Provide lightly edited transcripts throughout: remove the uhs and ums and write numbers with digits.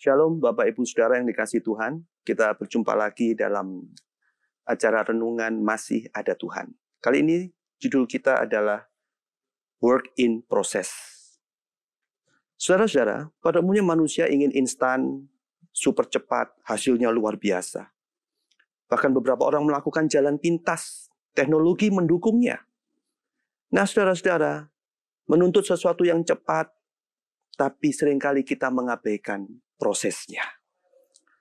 Shalom Bapak Ibu Saudara yang dikasihi Tuhan. Kita berjumpa lagi dalam acara renungan Masih Ada Tuhan. Kali ini judul kita adalah Work in Process. Saudara-saudara, pada umumnya manusia ingin instan, super cepat, hasilnya luar biasa. Bahkan beberapa orang melakukan jalan pintas, teknologi mendukungnya. Nah saudara-saudara, menuntut sesuatu yang cepat, tapi seringkali kita mengabaikan prosesnya.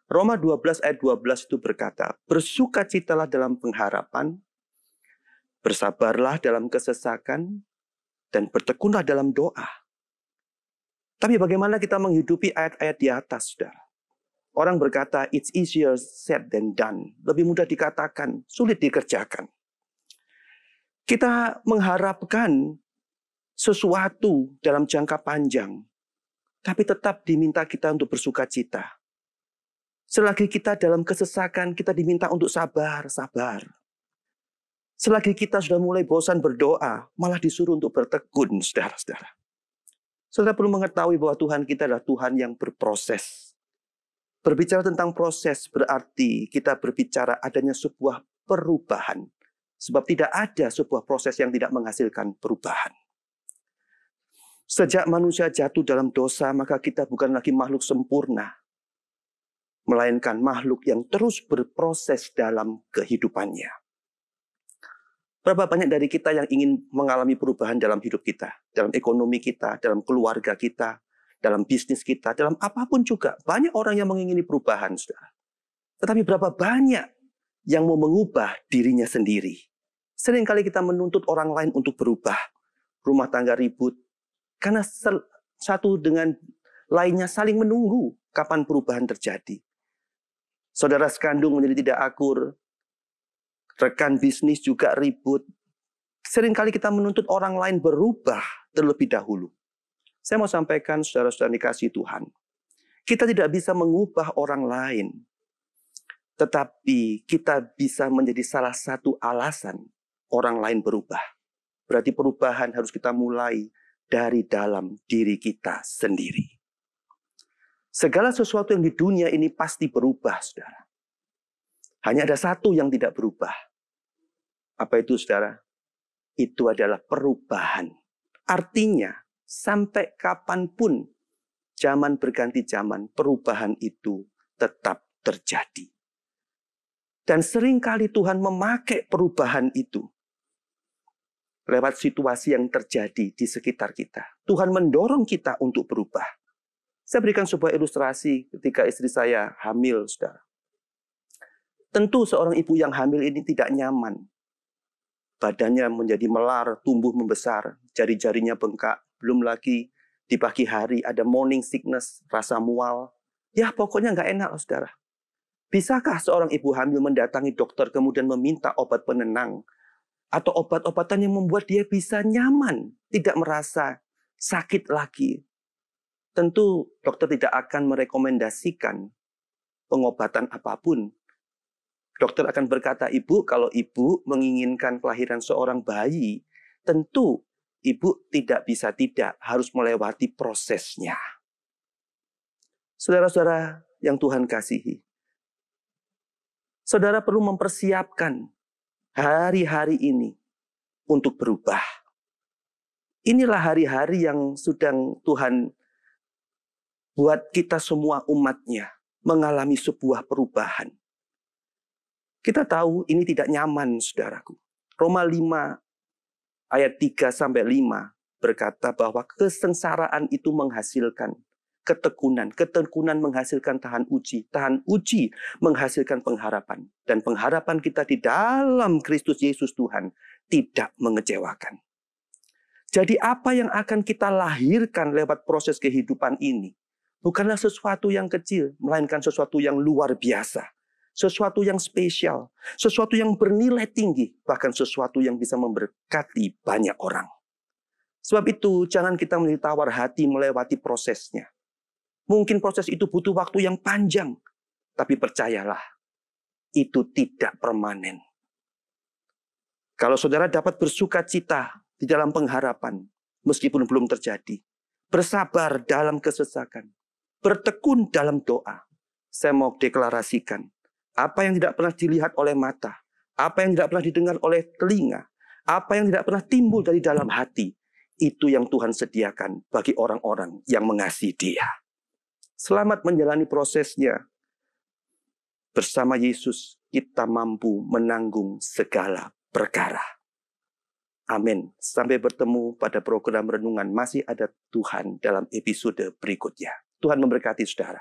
Roma 12 ayat 12 itu berkata, bersukacitalah dalam pengharapan, bersabarlah dalam kesesakan, dan bertekunlah dalam doa. Tapi bagaimana kita menghidupi ayat-ayat di atas, saudara? Orang berkata, it's easier said than done. Lebih mudah dikatakan, sulit dikerjakan. Kita mengharapkan sesuatu dalam jangka panjang, tapi tetap diminta kita untuk bersukacita. Selagi kita dalam kesesakan, kita diminta untuk sabar. Selagi kita sudah mulai bosan berdoa, malah disuruh untuk bertekun, saudara-saudara. Saudara perlu mengetahui bahwa Tuhan kita adalah Tuhan yang berproses. Berbicara tentang proses berarti kita berbicara adanya sebuah perubahan. Sebab tidak ada sebuah proses yang tidak menghasilkan perubahan. Sejak manusia jatuh dalam dosa, maka kita bukan lagi makhluk sempurna, melainkan makhluk yang terus berproses dalam kehidupannya. Berapa banyak dari kita yang ingin mengalami perubahan dalam hidup kita, dalam ekonomi kita, dalam keluarga kita, dalam bisnis kita, dalam apapun juga. Banyak orang yang mengingini perubahan, saudara. Tetapi berapa banyak yang mau mengubah dirinya sendiri? Seringkali kita menuntut orang lain untuk berubah. Rumah tangga ribut, karena satu dengan lainnya saling menunggu kapan perubahan terjadi. Saudara sekandung menjadi tidak akur. Rekan bisnis juga ribut. Seringkali kita menuntut orang lain berubah terlebih dahulu. Saya mau sampaikan saudara-saudara dikasihi Tuhan. Kita tidak bisa mengubah orang lain. Tetapi kita bisa menjadi salah satu alasan orang lain berubah. Berarti perubahan harus kita mulai dari dalam diri kita sendiri. Segala sesuatu yang di dunia ini pasti berubah, saudara. Hanya ada satu yang tidak berubah. Apa itu, saudara? Itu adalah perubahan. Artinya, sampai kapanpun zaman berganti zaman, perubahan itu tetap terjadi. Dan seringkali Tuhan memakai perubahan itu lewat situasi yang terjadi di sekitar kita. Tuhan mendorong kita untuk berubah. Saya berikan sebuah ilustrasi ketika istri saya hamil, saudara. Tentu seorang ibu yang hamil ini tidak nyaman. Badannya menjadi melar, tumbuh membesar, jari-jarinya bengkak. Belum lagi di pagi hari ada morning sickness, rasa mual. Ya pokoknya nggak enak, saudara. Bisakah seorang ibu hamil mendatangi dokter kemudian meminta obat penenang? Atau obat-obatan yang membuat dia bisa nyaman, tidak merasa sakit lagi. Tentu dokter tidak akan merekomendasikan pengobatan apapun. Dokter akan berkata, ibu, kalau ibu menginginkan kelahiran seorang bayi, tentu ibu tidak bisa tidak, harus melewati prosesnya. Saudara-saudara yang Tuhan kasihi, saudara perlu mempersiapkan hari-hari ini untuk berubah. Inilah hari-hari yang sedang Tuhan buat kita semua umatnya mengalami sebuah perubahan. Kita tahu ini tidak nyaman, saudaraku. Roma 5 ayat 3-5 berkata bahwa kesengsaraan itu menghasilkan ketekunan. Ketekunan menghasilkan tahan uji menghasilkan pengharapan. Dan pengharapan kita di dalam Kristus Yesus Tuhan tidak mengecewakan. Jadi apa yang akan kita lahirkan lewat proses kehidupan ini bukanlah sesuatu yang kecil, melainkan sesuatu yang luar biasa. Sesuatu yang spesial, sesuatu yang bernilai tinggi, bahkan sesuatu yang bisa memberkati banyak orang. Sebab itu jangan kita menjadi tawar hati melewati prosesnya. Mungkin proses itu butuh waktu yang panjang. Tapi percayalah, itu tidak permanen. Kalau saudara dapat bersukacita di dalam pengharapan, meskipun belum terjadi. Bersabar dalam kesesakan. bertekun dalam doa. Saya mau deklarasikan, apa yang tidak pernah dilihat oleh mata, apa yang tidak pernah didengar oleh telinga, apa yang tidak pernah timbul dari dalam hati, itu yang Tuhan sediakan bagi orang-orang yang mengasihi Dia. Selamat menjalani prosesnya. Bersama Yesus kita mampu menanggung segala perkara. Amin. Sampai bertemu pada program renungan Masih Ada Tuhan dalam episode berikutnya. Tuhan memberkati saudara.